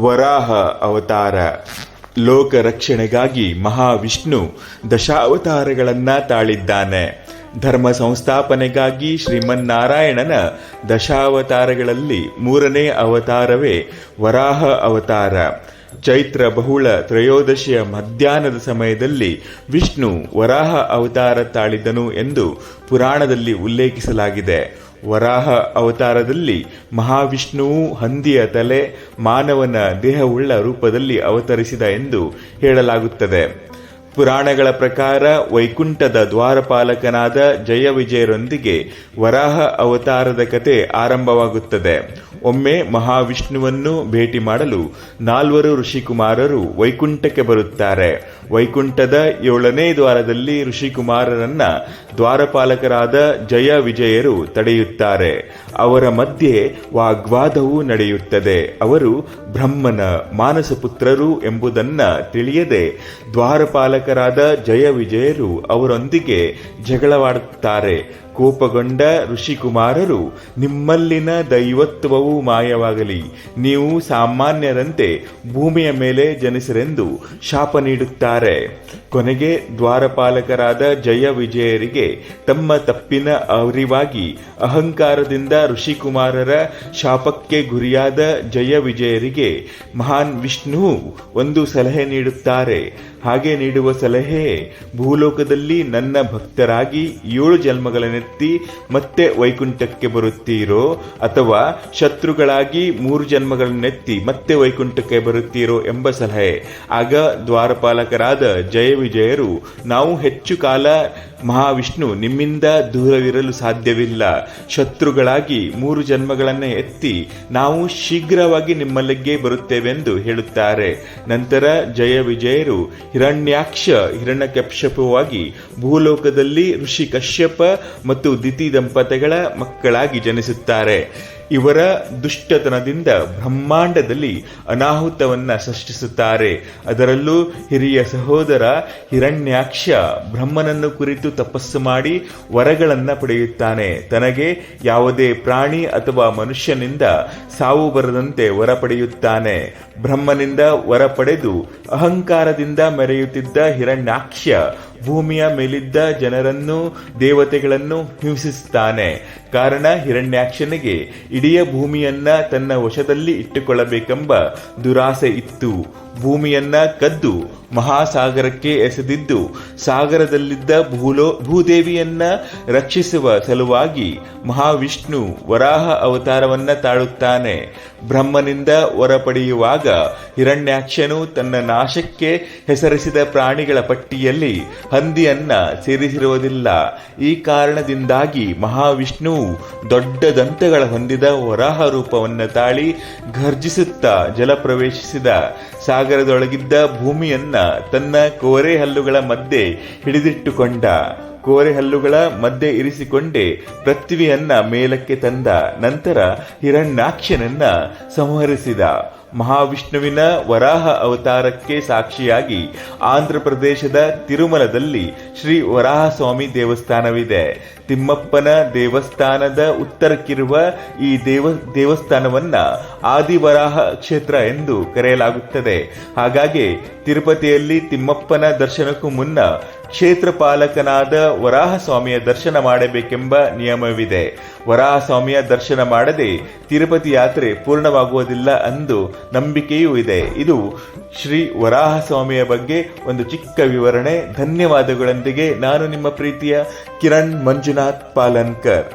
ವರಾಹ ಅವತಾರ. ಲೋಕ ರಕ್ಷಣೆಗಾಗಿ ಮಹಾವಿಷ್ಣು ದಶಾವತಾರಗಳನ್ನ ತಾಳಿದ್ದಾನೆ. ಧರ್ಮ ಸಂಸ್ಥಾಪನೆಗಾಗಿ ಶ್ರೀಮನ್ನಾರಾಯಣನ ದಶಾವತಾರಗಳಲ್ಲಿ ಮೂರನೇ ಅವತಾರವೇ ವರಾಹ ಅವತಾರ. ಚೈತ್ರ ಬಹುಳ ತ್ರಯೋದಶಿಯ ಮಧ್ಯಾಹ್ನದ ಸಮಯದಲ್ಲಿ ವಿಷ್ಣು ವರಾಹ ಅವತಾರ ತಾಳಿದನು ಎಂದು ಪುರಾಣದಲ್ಲಿ ಉಲ್ಲೇಖಿಸಲಾಗಿದೆ. ವರಾಹ ಅವತಾರದಲ್ಲಿ ಮಹಾವಿಷ್ಣುವು ಹಂದಿಯ ತಲೆ, ಮಾನವನ ದೇಹವುಳ್ಳ ರೂಪದಲ್ಲಿ ಅವತರಿಸಿದ ಎಂದು ಹೇಳಲಾಗುತ್ತದೆ. ಪುರಾಣಗಳ ಪ್ರಕಾರ ವೈಕುಂಠದ ದ್ವಾರಪಾಲಕನಾದ ಜಯವಿಜಯರೊಂದಿಗೆ ವರಾಹ ಅವತಾರದ ಕತೆ ಆರಂಭವಾಗುತ್ತದೆ. ಒಮ್ಮೆ ಮಹಾವಿಷ್ಣುವನ್ನು ಭೇಟಿ ಮಾಡಲು 4 ಋಷಿಕುಮಾರರು ವೈಕುಂಠಕ್ಕೆ ಬರುತ್ತಾರೆ. ವೈಕುಂಠದ 7ನೇ ದ್ವಾರದಲ್ಲಿ ಋಷಿಕುಮಾರರನ್ನ ದ್ವಾರಪಾಲಕರಾದ ಜಯ ವಿಜಯರು ತಡೆಯುತ್ತಾರೆ. ಅವರ ಮಧ್ಯೆ ವಾಗ್ವಾದವೂ ನಡೆಯುತ್ತದೆ. ಅವರು ಬ್ರಹ್ಮನ ಮಾನಸ ಪುತ್ರರು ಎಂಬುದನ್ನ ತಿಳಿಯದೆ ದ್ವಾರಪಾಲಕರಾದ ಜಯ ವಿಜಯರು ಅವರೊಂದಿಗೆ ಜಗಳವಾಡುತ್ತಾರೆ. ಕೋಪಗೊಂಡ ಋಷಿಕುಮಾರರು, ನಿಮ್ಮಲ್ಲಿನ ದೈವತ್ವವು ಮಾಯವಾಗಲಿ, ನೀವು ಸಾಮಾನ್ಯರಂತೆ ಭೂಮಿಯ ಮೇಲೆ ಜನಿಸಿರೆಂದು ಶಾಪ ನೀಡುತ್ತಾರೆ. ಕೊನೆಗೆ ದ್ವಾರಪಾಲಕರಾದ ಜಯ ವಿಜಯರಿಗೆ ತಮ್ಮ ತಪ್ಪಿನ ಅರಿವಾಗಿ ಅಹಂಕಾರದಿಂದ ಋಷಿಕುಮಾರರ ಶಾಪಕ್ಕೆ ಗುರಿಯಾದ ಜಯ ವಿಜಯರಿಗೆ ಮಹಾನ್ ವಿಷ್ಣುವು ಒಂದು ಸಲಹೆ ನೀಡುತ್ತಾರೆ. ಹಾಗೆ ನೀಡುವ ಸಲಹೆ, ಭೂಲೋಕದಲ್ಲಿ ನನ್ನ ಭಕ್ತರಾಗಿ 7 ಜನ್ಮಗಳನ್ನೆತ್ತಿ ಮತ್ತೆ ವೈಕುಂಠಕ್ಕೆ ಬರುತ್ತೀರೋ, ಅಥವಾ ಶತ್ರುಗಳಾಗಿ 3 ಜನ್ಮಗಳನ್ನೆತ್ತಿ ಮತ್ತೆ ವೈಕುಂಠಕ್ಕೆ ಬರುತ್ತೀರೋ ಎಂಬ ಸಲಹೆ. ಆಗ ದ್ವಾರಪಾಲಕರಾದ ಜಯ ವಿಜಯರು, ನಾವು ಹೆಚ್ಚು ಕಾಲ ಮಹಾವಿಷ್ಣು ನಿಮ್ಮಿಂದ ದೂರವಿರಲು ಸಾಧ್ಯವಿಲ್ಲ. ಶತ್ರುಗಳಾಗಿ 3 ಜನ್ಮಗಳನ್ನೇ ಎತ್ತಿ ನಾವು ಶೀಘ್ರವಾಗಿ ನಿಮ್ಮಲ್ಲಿಗೆ ಬರುತ್ತೇವೆಂದು ಹೇಳುತ್ತಾರೆ. ನಂತರ ಜಯ ವಿಜಯರು ಹಿರಣ್ಯಾಕ್ಷ ಹಿರಣ್ಯಕಶ್ಯಪವಾಗಿ ಭೂಲೋಕದಲ್ಲಿ ಋಷಿ ಕಶ್ಯಪ ಮತ್ತು ದಿತಿ ದಂಪತಿಗಳ ಮಕ್ಕಳಾಗಿ ಜನಿಸುತ್ತಾರೆ. ಇವರ ದುಷ್ಟತನದಿಂದ ಬ್ರಹ್ಮಾಂಡದಲ್ಲಿ ಅನಾಹುತವನ್ನ ಸೃಷ್ಟಿಸುತ್ತಾರೆ. ಅದರಲ್ಲೂ ಹಿರಿಯ ಸಹೋದರ ಹಿರಣ್ಯಾಕ್ಷ ಬ್ರಹ್ಮನನ್ನು ಕುರಿತು ತಪಸ್ಸು ಮಾಡಿ ವರಗಳನ್ನ ಪಡೆಯುತ್ತಾನೆ. ತನಗೆ ಯಾವುದೇ ಪ್ರಾಣಿ ಅಥವಾ ಮನುಷ್ಯನಿಂದ ಸಾವು ಬರದಂತೆ ವರ ಪಡೆಯುತ್ತಾನೆ. ಬ್ರಹ್ಮನಿಂದ ವರ ಪಡೆದು ಅಹಂಕಾರದಿಂದ ಮೆರೆಯುತ್ತಿದ್ದ ಹಿರಣ್ಯಾಕ್ಷ ಭೂಮಿಯ ಮೇಲಿದ್ದ ಜನರನ್ನು ದೇವತೆಗಳನ್ನು ಹಿಂಸಿಸುತ್ತಾನೆ. ಕಾರಣ, ಹಿರಣ್ಯಾಕ್ಷನಿಗೆ ಇಡೀ ಭೂಮಿಯನ್ನ ತನ್ನ ವಶದಲ್ಲಿ ಇಟ್ಟುಕೊಳ್ಳಬೇಕೆಂಬ ದುರಾಸೆ ಇತ್ತು. ಭೂಮಿಯನ್ನ ಕದ್ದು ಮಹಾಸಾಗರಕ್ಕೆ ಎಸೆದಿದ್ದು ಸಾಗರದಲ್ಲಿದ್ದ ಭೂದೇವಿಯನ್ನ ರಕ್ಷಿಸುವ ಸಲುವಾಗಿ ಮಹಾವಿಷ್ಣು ವರಾಹ ಅವತಾರವನ್ನ ತಾಳುತ್ತಾನೆ. ಬ್ರಹ್ಮನಿಂದ ವರ ಪಡೆಯುವಾಗ ಹಿರಣ್ಯಾಕ್ಷನು ತನ್ನ ನಾಶಕ್ಕೆ ಹೆಸರಿಸಿದ ಪ್ರಾಣಿಗಳ ಪಟ್ಟಿಯಲ್ಲಿ ಹಂದಿಯನ್ನ ಸೇರಿಸಿರುವುದಿಲ್ಲ. ಈ ಕಾರಣದಿಂದಾಗಿ ಮಹಾವಿಷ್ಣುವು ದೊಡ್ಡ ದಂತಗಳ ಹೊಂದಿದ ವರಾಹ ರೂಪವನ್ನು ತಾಳಿ ಘರ್ಜಿಸುತ್ತಾ ಜಲ ಪ್ರವೇಶಿಸಿದ. ಸಾಗರದೊಳಗಿದ್ದ ಭೂಮಿಯನ್ನ ತನ್ನ ಕೋರೆ ಹಲ್ಲುಗಳ ಮಧ್ಯೆ ಹಿಡಿದಿಟ್ಟುಕೊಂಡ. ಕೋರೆ ಹಲ್ಲುಗಳ ಮಧ್ಯೆ ಇರಿಸಿಕೊಂಡೇ ಪೃಥ್ವಿಯನ್ನ ಮೇಲಕ್ಕೆ ತಂದ. ನಂತರ ಹಿರಣ್ಯಾಕ್ಷನನ್ನ ಸಂಹರಿಸಿದ. ಮಹಾವಿಷ್ಣುವಿನ ವರಾಹ ಅವತಾರಕ್ಕೆ ಸಾಕ್ಷಿಯಾಗಿ ಆಂಧ್ರ ಪ್ರದೇಶದ ತಿರುಮಲದಲ್ಲಿ ಶ್ರೀ ವರಾಹಸ್ವಾಮಿ ದೇವಸ್ಥಾನವಿದೆ. ತಿಮ್ಮಪ್ಪನ ದೇವಸ್ಥಾನದ ಉತ್ತರಕ್ಕಿರುವ ಈ ದೇವಸ್ಥಾನವನ್ನ ಆದಿವರಾಹ ಕ್ಷೇತ್ರ ಎಂದು ಕರೆಯಲಾಗುತ್ತದೆ. ಹಾಗಾಗಿ ತಿರುಪತಿಯಲ್ಲಿ ತಿಮ್ಮಪ್ಪನ ದರ್ಶನಕ್ಕೂ ಮುನ್ನ ಕ್ಷೇತ್ರಪಾಲಕನಾದ ವರಾಹಸ್ವಾಮಿಯ ದರ್ಶನ ಮಾಡಬೇಕೆಂಬ ನಿಯಮವಿದೆ. ವರಾಹಸ್ವಾಮಿಯ ದರ್ಶನ ಮಾಡದೆ ತಿರುಪತಿ ಯಾತ್ರೆ ಪೂರ್ಣವಾಗುವುದಿಲ್ಲ ಎಂದು ನಂಬಿಕೆಯೂ ಇದೆ. ಇದು ಶ್ರೀ ವರಾಹಸ್ವಾಮಿಯ ಬಗ್ಗೆ ಒಂದು ಚಿಕ್ಕ ವಿವರಣೆ. ಧನ್ಯವಾದಗಳೊಂದಿಗೆ ನಾನು ನಿಮ್ಮ ಪ್ರೀತಿಯ ಕಿರಣ್ ಮಂಜುನಾಥ್ ಪಾಲನ್ಕರ್.